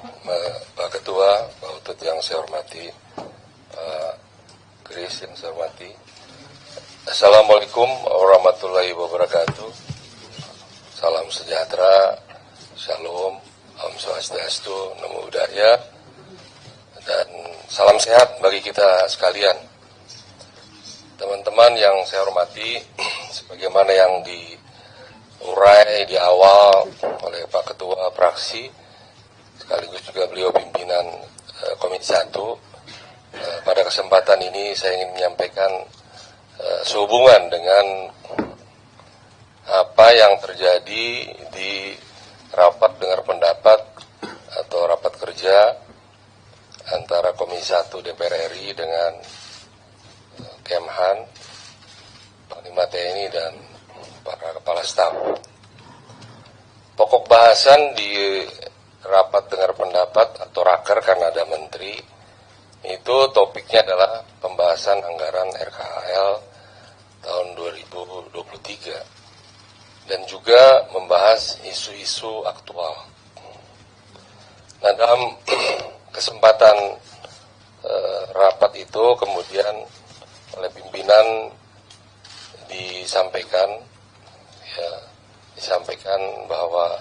Pak Ketua, Pak Utut yang saya hormati, Pak Kris yang saya hormati. Assalamualaikum warahmatullahi wabarakatuh. Salam sejahtera, shalom, om swastiastu, namo buddhaya, dan salam sehat bagi kita sekalian. Teman-teman yang saya hormati, sebagaimana yang diurai di awal oleh Pak Ketua Praksi, sekaligus juga beliau pimpinan Komisi 1, pada kesempatan ini saya ingin menyampaikan sehubungan dengan apa yang terjadi di rapat dengar pendapat atau rapat kerja antara Komisi 1 DPR RI dengan Kemhan, Panglima TNI dan para kepala staf. Pokok bahasan di rapat dengar pendapat atau raker karena ada menteri, itu topiknya adalah pembahasan anggaran RKHL tahun 2023 dan juga membahas isu-isu aktual. Nah, dalam kesempatan rapat itu kemudian oleh pimpinan disampaikan bahwa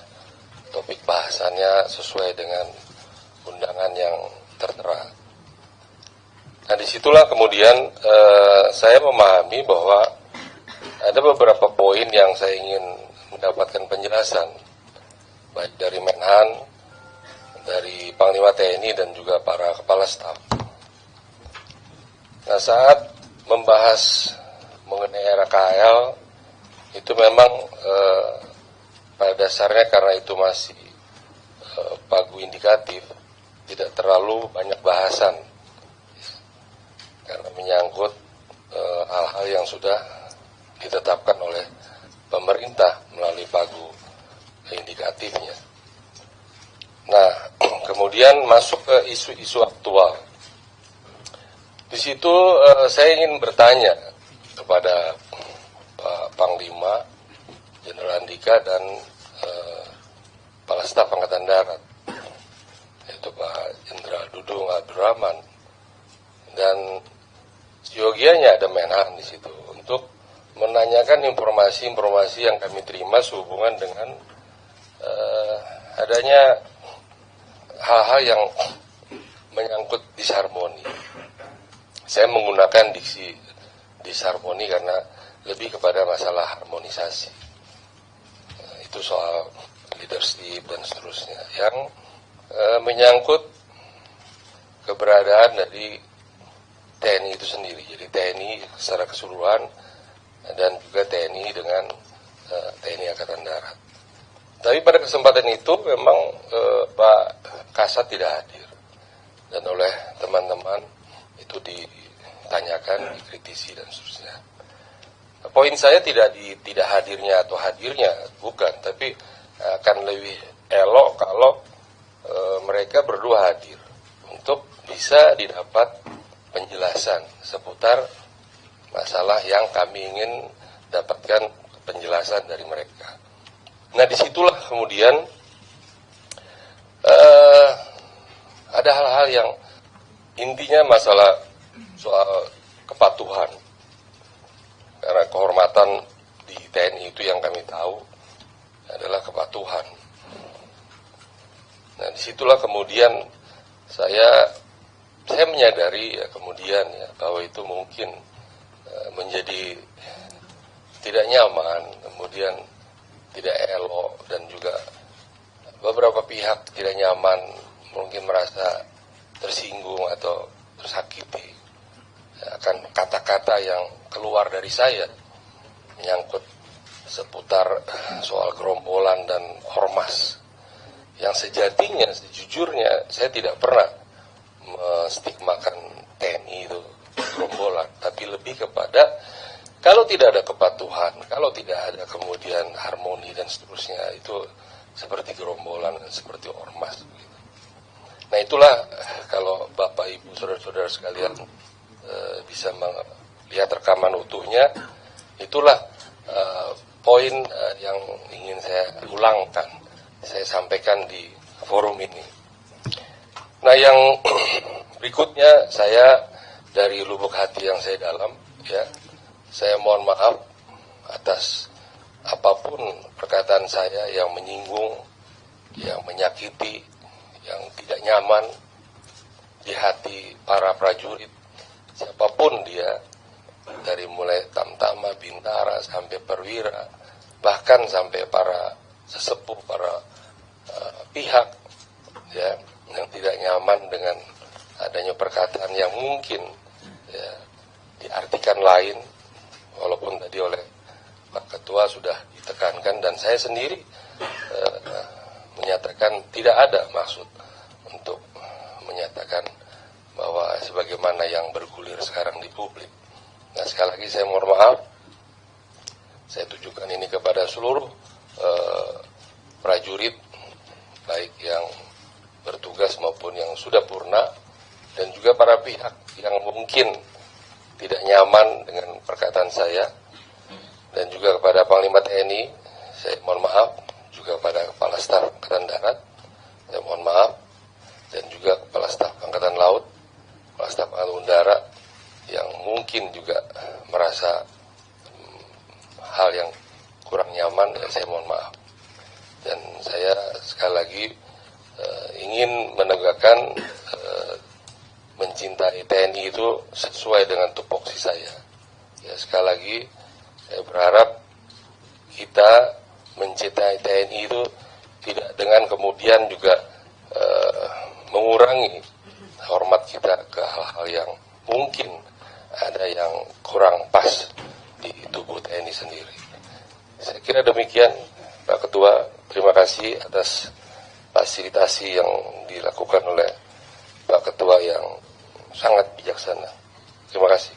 topik bahasannya sesuai dengan undangan yang tertera. Nah, disitulah kemudian saya memahami bahwa ada beberapa poin yang saya ingin mendapatkan penjelasan, baik dari Menhan, dari Panglima TNI, dan juga para kepala staf. Nah, saat membahas mengenai RKHL, itu memang pada dasarnya karena itu masih pagu indikatif, tidak terlalu banyak bahasan karena menyangkut hal-hal yang sudah ditetapkan oleh pemerintah melalui pagu indikatifnya. Nah, kemudian masuk ke isu-isu aktual. Di situ saya ingin bertanya kepada Pak Panglima Jenderal Andika dan Kepala Staf Angkatan Darat, yaitu Pak Jenderal Dudung Abdurrahman, dan yogianya ada Menhan di situ untuk menanyakan informasi-informasi yang kami terima sehubungan dengan adanya hal-hal yang menyangkut disharmoni. Saya menggunakan diksi disharmoni karena lebih kepada masalah harmonisasi. Itu soal leadership dan seterusnya yang menyangkut keberadaan dari TNI itu sendiri. Jadi TNI secara keseluruhan dan juga TNI dengan TNI Angkatan Darat. Tapi pada kesempatan itu memang Pak Kasat tidak hadir, dan oleh teman-teman itu ditanyakan, dikritisi dan seterusnya. Poin saya tidak hadirnya atau hadirnya, bukan, tapi akan lebih elok kalau mereka berdua hadir untuk bisa didapat penjelasan seputar masalah yang kami ingin dapatkan penjelasan dari mereka. Nah, disitulah kemudian ada hal-hal yang intinya masalah soal kepatuhan. Karena kehormatan di TNI itu yang kami tahu adalah kepatuhan. Nah, disitulah kemudian saya menyadari kemudian bahwa itu mungkin menjadi tidak nyaman, kemudian tidak elok, dan juga beberapa pihak tidak nyaman, mungkin merasa tersinggung atau tersakiti akan kata-kata yang keluar dari saya menyangkut seputar soal gerombolan dan ormas yang sejatinya, sejujurnya saya tidak pernah menstigmakan TNI itu gerombolan, tapi lebih kepada kalau tidak ada kepatuhan, kalau tidak ada kemudian harmoni dan seterusnya, itu seperti gerombolan dan seperti ormas. Nah, itulah kalau Bapak Ibu saudara-saudara sekalian bisa melihat rekaman utuhnya, itulah poin yang ingin saya ulangkan, saya sampaikan di forum ini. Nah, yang berikutnya, saya dari lubuk hati yang saya dalam, ya, saya mohon maaf atas apapun perkataan saya yang menyinggung, yang menyakiti, yang tidak nyaman di hati para prajurit, siapapun dia, dari mulai Tamtama, Bintara, sampai Perwira, bahkan sampai para sesepuh, para pihak, ya, yang tidak nyaman dengan adanya perkataan yang mungkin, ya, diartikan lain, walaupun tadi oleh Pak Ketua sudah ditekankan, dan saya sendiri menyatakan tidak ada maksud untuk menyatakan bahwa sebagaimana yang bergulir sekarang di publik. Nah, sekali lagi saya mohon maaf, saya tujukan ini kepada seluruh prajurit, baik yang bertugas maupun yang sudah purna, dan juga para pihak yang mungkin tidak nyaman dengan perkataan saya, dan juga kepada Panglima TNI, saya mohon maaf, juga kepada Kepala Staf Angkatan Darat, saya mohon maaf, dan juga Kepala Staf Angkatan Laut, Kepala Staf Angkatan Udara, yang mungkin juga merasa hal yang kurang nyaman, dan saya mohon maaf. Dan saya sekali lagi ingin menegakkan mencintai TNI itu sesuai dengan tupoksi saya. Ya, sekali lagi saya berharap kita mencintai TNI itu tidak dengan kemudian juga mengurangi hormat kita ke hal-hal yang mungkin ada yang kurang pas di tubuh TNI sendiri. Saya kira demikian, Pak Ketua. Terima kasih atas fasilitasi yang dilakukan oleh Pak Ketua yang sangat bijaksana. Terima kasih.